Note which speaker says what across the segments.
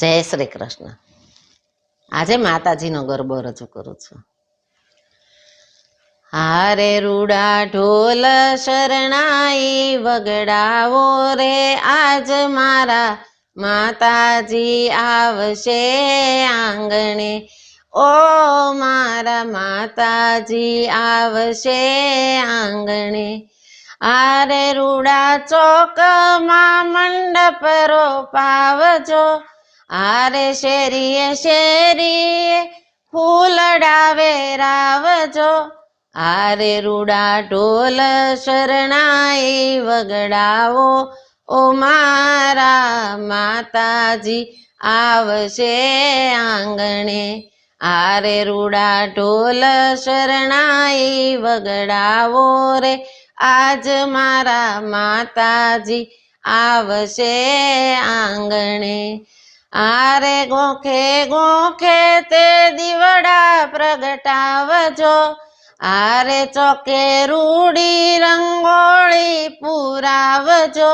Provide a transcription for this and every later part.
Speaker 1: જય શ્રી કૃષ્ણ. આજે માતાજીનો ગરબો રજૂ કરું છું. હારે રૂડા ઢોલ શરણાઈ વગડાવો રે, આજ મારા માતાજી આવશે આંગણે. ઓ મારા માતાજી આવશે આંગણે. આરે રૂડા ચોકમાં મંડપ રોપાવજો, આરે શેરીએ શેરીએ ફૂલડા વેરાવજો. આરે રૂડા ઢોલ શરણાઈ વગડાવો, ઓ મારા માતાજી આવશે આંગણે. આરે રૂડા ઢોલ શરણાઈ વગડાવો રે, આજ મારા માતાજી આવશે આંગણે. આરે ગોખે ગોખે તે દીવડા પ્રગટાવજો, આરે ચોકે રૂડી રંગોળી પુરાવજો.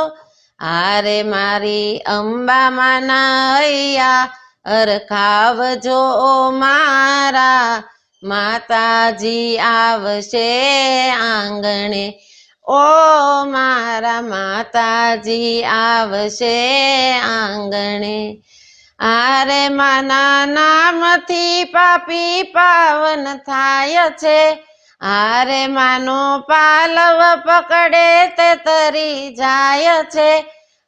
Speaker 1: આરે મારી અંબામાના હૈયા અરખાવજો, ઓ મારા માતાજી આવશે આંગણે. ઓ મારા માતાજી આવશે આંગણે. આરે માના નામથી પાપી પાવન થાય છે, આરે માનો પાલવ પકડે તે તરી જાય છે.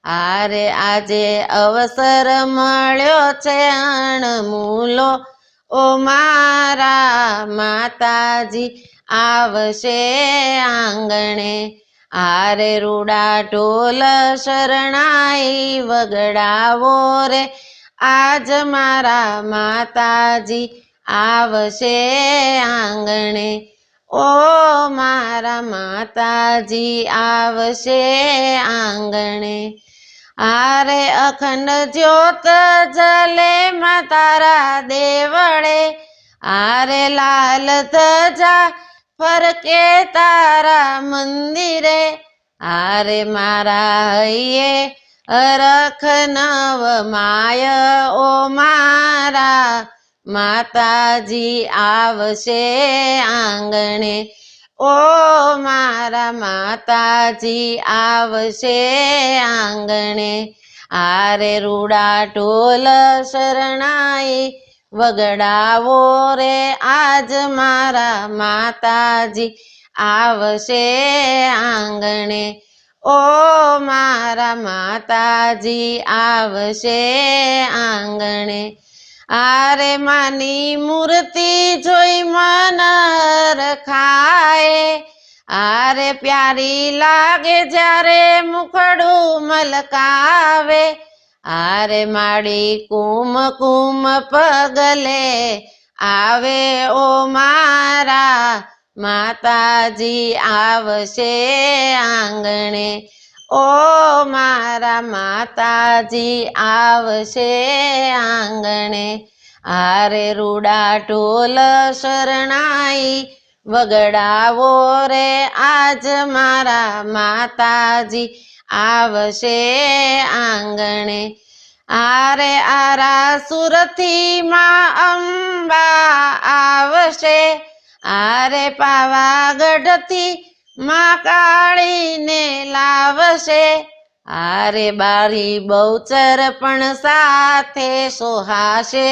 Speaker 1: આરે આજે અવસર મળ્યો છે અણમૂલો, ઓ મારા માતાજી આવશે આંગણે. આરે રૂડા ઢોલ શરણાઈ વગડાવો રે, આજ મારા માતાજી આવશે આંગણે. ઓ મારા માતાજી આવશે આંગણે. આરે અખંડ જ્યોત જલે માં તારા દેવળે, આરે લાલ ધજા ફરકે તારા મંદિરે. આરે મારા હૈયે અરખ નવ માય, ઓ મારા માતાજી આવશે આંગણે. ઓ મારા માતાજી આવશે આંગણે. આરે રૂડા ઢોલ શરણાઈ વગડાવો રે, આજ મારા માતાજી આવશે આંગણે. ઓ મારા માતાજી આવશે આંગણે. આરે માની મૂર્તિ જોઈ મન રખાય, આરે પ્યારી લાગે જ્યારે મુખડું મલકાવે. આરે માડી કુમ કુમ પગલે આવે, ઓ મારા માતાજી આવશે આંગણે. ઓ મારા માતાજી આવશે આંગણે. આરે રૂડા ઢોલ શરણાઈ વગડાવો રે, આજ મારા માતાજી આવશે આંગણે. આરે આરા સુરથી માં અંબા આવશે, આરે પાવાગઢથી માં કાળીને લાવશે. આરે બારી બહુચર પણ સાથે સોહાશે,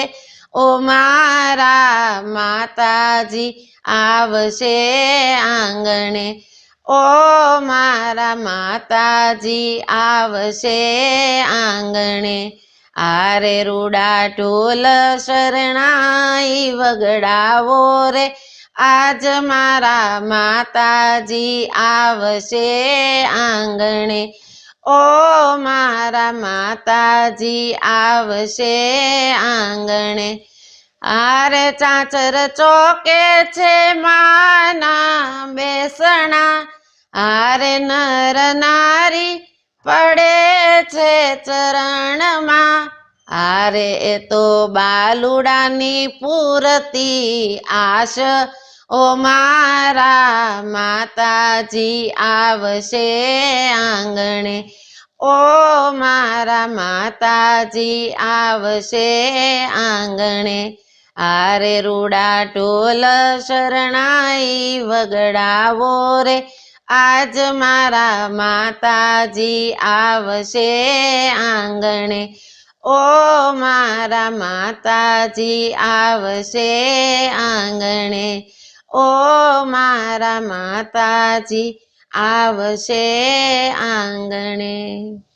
Speaker 1: ઓ મારા માતાજી આવશે આંગણે. ઓ મારા માતાજી આવશે આંગણે. આરે રૂડા ઢોલ શરણાઈ વગડાવો રે, આજ મારા માતાજી આવશે આંગણે. ઓ મારા માતાજી આવશે આંગણે. આરે ચાચર ચોકે છે માના બેસણા, આરે નર નારી પડે છે ચરણમાં. આરે એ તો બાલુડાની પૂરતી આશ, ઓ મારા માતાજી આવશે આંગણે. ઓ મારા માતાજી આવશે આંગણે, આરે રૂડા ઢોલ શરણાઈ વગડાવો રે, આજ મારા માતાજી આવશે આંગણે, ઓ મારા માતાજી આવશે આંગણે, ઓ મારા માતાજી આવશે આંગણે.